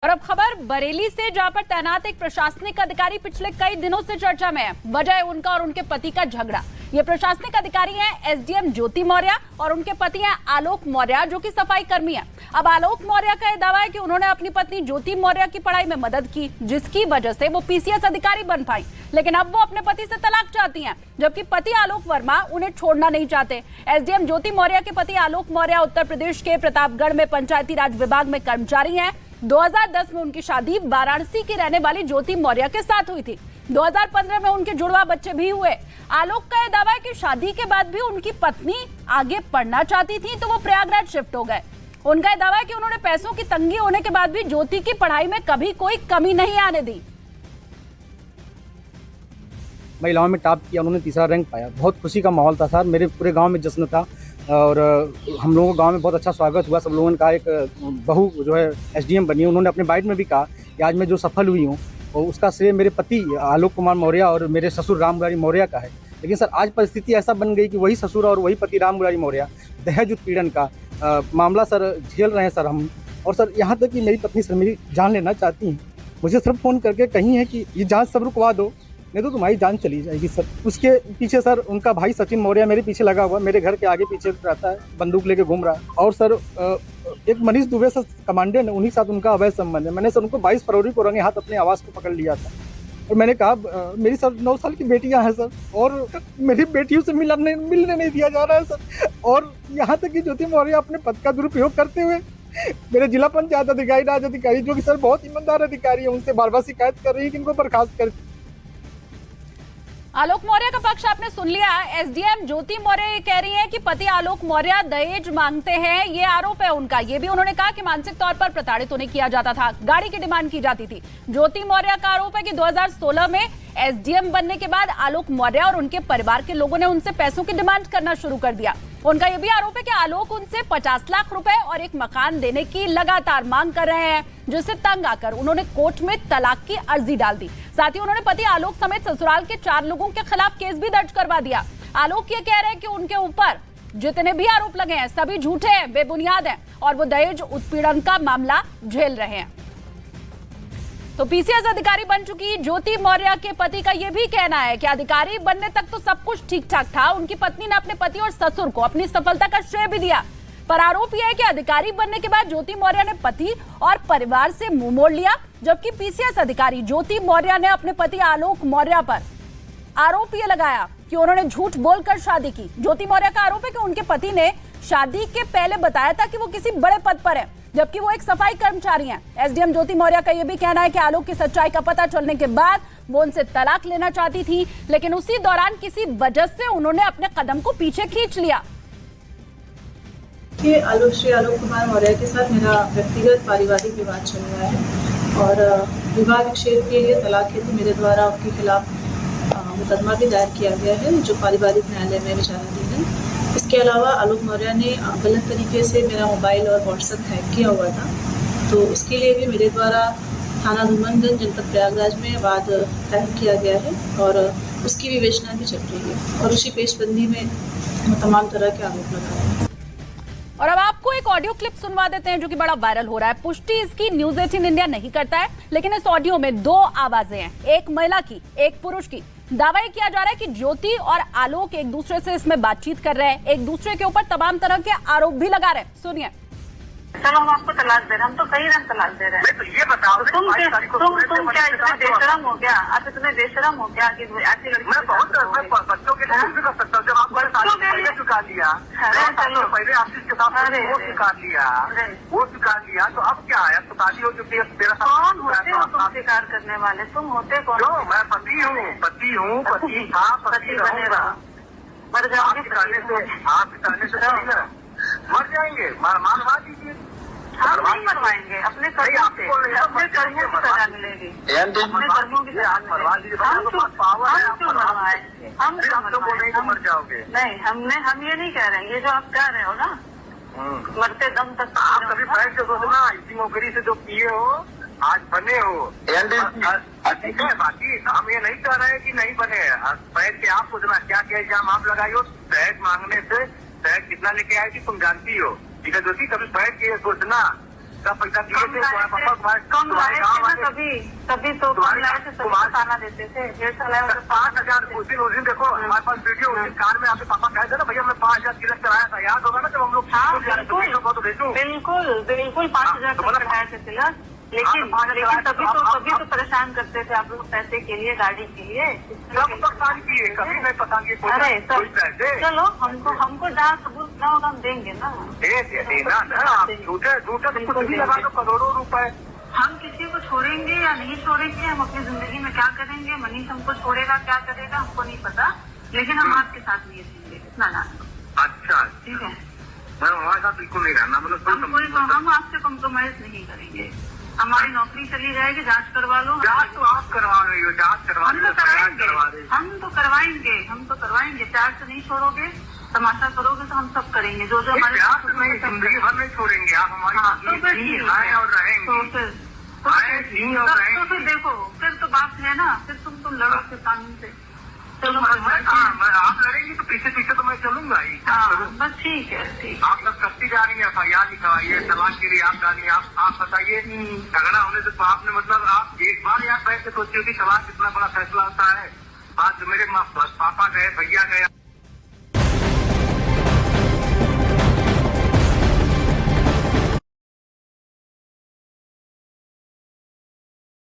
और अब खबर बरेली से, जहां पर तैनात एक प्रशासनिक अधिकारी पिछले कई दिनों से चर्चा में है। वजह है उनका और उनके पति का झगड़ा। ये प्रशासनिक अधिकारी हैं एसडीएम ज्योति मौर्य और उनके पति हैं आलोक मौर्य, जो कि सफाई कर्मी है। अब आलोक मौर्य का यह दावा है कि उन्होंने अपनी पत्नी ज्योति मौर्य की पढ़ाई में मदद की, जिसकी वजह से वो पीसीएस अधिकारी बन पाई। लेकिन अब वो अपने पति से तलाक चाहती हैं, जबकि पति आलोक वर्मा उन्हें छोड़ना नहीं चाहते। एसडीएम ज्योति मौर्य के पति आलोक मौर्य उत्तर प्रदेश के प्रतापगढ़ में पंचायती राज विभाग में कर्मचारी हैं। 2010 में उनकी शादी वाराणसी की रहने वाली ज्योति मौर्य के साथ हुई थी। 2015 में उनके जुड़वा बच्चे भी हुए। आलोक का यह दावा है कि शादी के बाद भी उनकी पत्नी आगे पढ़ना चाहती थी, तो वो प्रयागराज शिफ्ट हो गए। उनका यह दावा है कि उन्होंने पैसों की तंगी होने के बाद भी ज्योति की पढ़ाई में कभी कोई कमी नहीं आने दी। महिलाओं में टॉप किया, उन्होंने तीसरा रैंक पाया। बहुत खुशी का माहौल था सर, मेरे पूरे गांव में जश्न था और हम लोगों को गांव में बहुत अच्छा स्वागत हुआ। सब लोगों ने कहा एक बहू जो है एसडीएम बनी। उन्होंने अपने बाइट में भी कहा कि आज मैं जो सफल हुई हूँ और उसका श्रेय मेरे पति आलोक कुमार मौर्य और मेरे ससुर राम मुरारी मौर्य का है। लेकिन सर आज परिस्थिति ऐसा बन गई कि वही ससुर और वही पति राम मुरारी मौर्य दहेज उत्पीड़न का मामला सर झेल रहे हैं सर हम। और सर यहाँ तक कि मेरी पत्नी सर मेरी जान लेना चाहती हैं। मुझे सिर्फ फ़ोन करके कही है कि ये जाँच सब रुकवा दो, नहीं तो तुम्हारी जान चली जाएगी सर। उसके पीछे सर उनका भाई सचिन मौर्य मेरे पीछे लगा हुआ, मेरे घर के आगे पीछे रहता है, बंदूक लेके घूम रहा है। और सर एक मनीष दुबे सर कमांडेंट है, उन्हीं साथ उनका अवैध संबंध है। मैंने सर उनको 22 फरवरी को रंगे हाथ अपने आवास को पकड़ लिया था और मैंने कहा मेरी सर 9 साल की बेटियां हैं सर और मेरी बेटियों से मिलने नहीं दिया जा रहा है सर। और यहाँ तक कि ज्योति मौर्य अपने पद का दुरुपयोग करते हुए मेरे जिला पंचायत अधिकारी राज अधिकारी, जो कि सर बहुत ईमानदार अधिकारी है, उनसे बार बार शिकायत कर रही है कि इनको बर्खास्त कर। आलोक मौर्य का पक्ष आपने सुन लिया। एसडीएम ज्योति मौर्य ये कह रही हैं कि पति आलोक मौर्य दहेज मांगते हैं, ये आरोप है उनका। ये भी उन्होंने कहा कि मानसिक तौर पर प्रताड़ित उन्हें किया जाता था, गाड़ी की डिमांड की जाती थी। ज्योति मौर्य का आरोप है कि 2016 में एसडीएम बनने के बाद आलोक मौर्य और उनके परिवार के लोगों ने उनसे पैसों की डिमांड करना शुरू कर दिया। उनका यह भी आरोप है कि आलोक उनसे 50 लाख रुपए और एक मकान देने की लगातार मांग कर रहे हैं, जिससे तंग आकर उन्होंने कोर्ट में तलाक की अर्जी डाल दी। साथ ही उन्होंने पति आलोक समेत ससुराल के 4 लोगों के खिलाफ केस भी दर्ज करवा दिया। आलोक ये कह रहे हैं कि उनके ऊपर जितने भी आरोप लगे हैं सभी झूठे हैं, बेबुनियाद हैं और वो दहेज उत्पीड़न का मामला झेल रहे हैं। तो पीसीएस अधिकारी बन चुकी ज्योति मौर्य के पति का यह भी कहना है कि अधिकारी बनने तक तो सब कुछ ठीक ठाक था। उनकी पत्नी ने अपने पति और ससुर को अपनी सफलता का श्रेय भी दिया, पर आरोप यह है कि अधिकारी बनने के बाद ज्योति मौर्य ने पति और परिवार से मुंह मोड़ लिया। जबकि पीसीएस अधिकारी ज्योति मौर्य ने अपने पति आलोक मौर्य पर आरोप यह लगाया कि उन्होंने झूठ बोलकर शादी की। ज्योति मौर्य का आरोप है कि उनके पति ने शादी के पहले बताया था कि वो किसी बड़े पद पर है, जबकि वो एक सफाई कर्मचारी हैं। एसडीएम ज्योति मौर्य का यह भी कहना है कि आलोक की सच्चाई का पता चलने के बाद वो उनसे तलाक लेना चाहती थी, लेकिन उसी दौरान किसी वजह से उन्होंने अपने कदम को पीछे खींच लिया। श्री आलोक कुमार मौर्य के साथ मेरा व्यक्तिगत पारिवारिक विवाद चल रहा है और विवाह विच्छेद के लिए तलाक हेतु मेरे द्वारा उनके खिलाफ मुकदमा भी दायर किया गया है, जो पारिवारिक न्यायालय में विचाराधीन है। इसके अलावा आलोक मौर्य ने गलत तरीके से मेरा मोबाइल और व्हाट्सएप हैक किया हुआ था, तो उसके लिए भी मेरे द्वारा थाना धूमनगंज जनपद प्रयागराज में वाद दायर किया गया है और उसकी विवेचना भी चल रही है और उसी पेशबंदी में तमाम तरह के आरोप लगा रहे हैं। और अब आपको एक ऑडियो क्लिप सुनवा देते हैं जो कि बड़ा वायरल हो रहा है। पुष्टि इसकी न्यूज़ 18 इंडिया नहीं करता है, लेकिन इस ऑडियो में 2 आवाजें हैं, एक महिला की, एक पुरुष की। दावा किया जा रहा है कि ज्योति और आलोक एक दूसरे से इसमें बातचीत कर रहे हैं, एक दूसरे के ऊपर तमाम तरह के आरोप भी लगा रहे हैं। सुनिए। चलो हम आपको तलाक दे रहे हैं, हम तो कई रंग तलाक दे रहे हैं। तो ये बताओ तुम क्या इतने बेशरम हो गया? आप इतने बेशरम हो गया कि ऐसी लड़की मैं बहुत बच्चों के लिए भी कर सकता हूँ। जब आपने पहले चुका लिया, चलो पहले आशीष के साथ वो चुका लिया, तो अब क्या है? अब तो शादी हो चुकी है। कौन होते हो तुम स्वीकार करने वाले? तुम होते कौन? मैं पति हूँ, पति था, पति बनेगा। मर जाओगे, आप कहने से मर जाएंगे, मारवा दीजिए। हम नहीं मरवाएंगे, अपने कर्मों की सजा मिलेगी। अपने कर्मों की सजा मरवा दीजिए। हम क्यों मरवाएंगे? हम मर जाओगे। नहीं, हम ये नहीं कह रहे हैं, ये जो आप कह रहे हो ना, मरते दम तक आप कभी बैठ के सोचना, इसी नौकरी से जो किए हो आज बने हो। ठीक है, बाकी हम ये नहीं कह रहे कि नहीं बने। बैठ के आप सोचना क्या क्या इल्जाम आप लगाई हो। दहेज मांगने से दहेज कितना लेके आए थी तुम जानती हो, ठीक है ज्योति? कभी बैठ के सोचना का पैसा दिए थे पापा कम लाए थे ना तभी तो कम लाए थे, तभी बताना देते थे। 1.5 साल आया 5,000 उस दिन देखो हमारे पास वीडियो, उस दिन कार में आपके पापा कहे थे ना भैया मैं 5,000 तिलक कराया था, याद होगा ना जब हम लोग बिल्कुल 5,000 कराए थे तिलक। लेकिन तभी तो परेशान करते थे आप लोग पैसे के लिए, गाड़ी के लिए। कब परेशान किए, कभी नहीं पता किए अरे कोई पैसे। चलो हमको जहाँ सबूत ना होगा हम देंगे ना, देना ना, झूठे कुछ भी लगा दो करोड़ों रुपए। हम किसी को छोड़ेंगे या नहीं छोड़ेंगे, हम अपनी जिंदगी में क्या करेंगे, मनीष हमको छोड़ेगा क्या करेगा हमको नहीं पता, लेकिन हम आपके साथ नहीं रहेंगे, इतना जानो। अच्छा ठीक है, मैं हमारे साथ बिल्कुल नहीं रहना, मतलब हम आपसे कॉम्प्रोमाइज नहीं करेंगे। हमारी नौकरी चली जाएगी, जांच करवा लो। जांच तो आप करवा रही हो, जांच करवा रही हो, हम तो करवाएंगे। प्यार से नहीं छोड़ोगे, तमाशा करोगे तो हम सब करेंगे जो हमारे प्यार से नहीं, जिंदगी भर नहीं छोड़ेंगे आप हमारी। आए और रहेंगे, तो फिर देखो, फिर तो बात है ना, फिर तुम लड़ोगे कानून से। चलो आप लड़ेंगी तो पीछे तो मैं चलूंगा ही। बस ठीक है, ठीक। आप सब करती जा रही है, FIR लिखवाइए, तलाक के लिए आप डालिए। आप बताइए झगड़ा होने से तो आपने मतलब आप एक बार यहाँ बैठ के सोचिए कि तलाक कितना बड़ा फैसला होता है। आज मेरे पापा गए, भैया गए।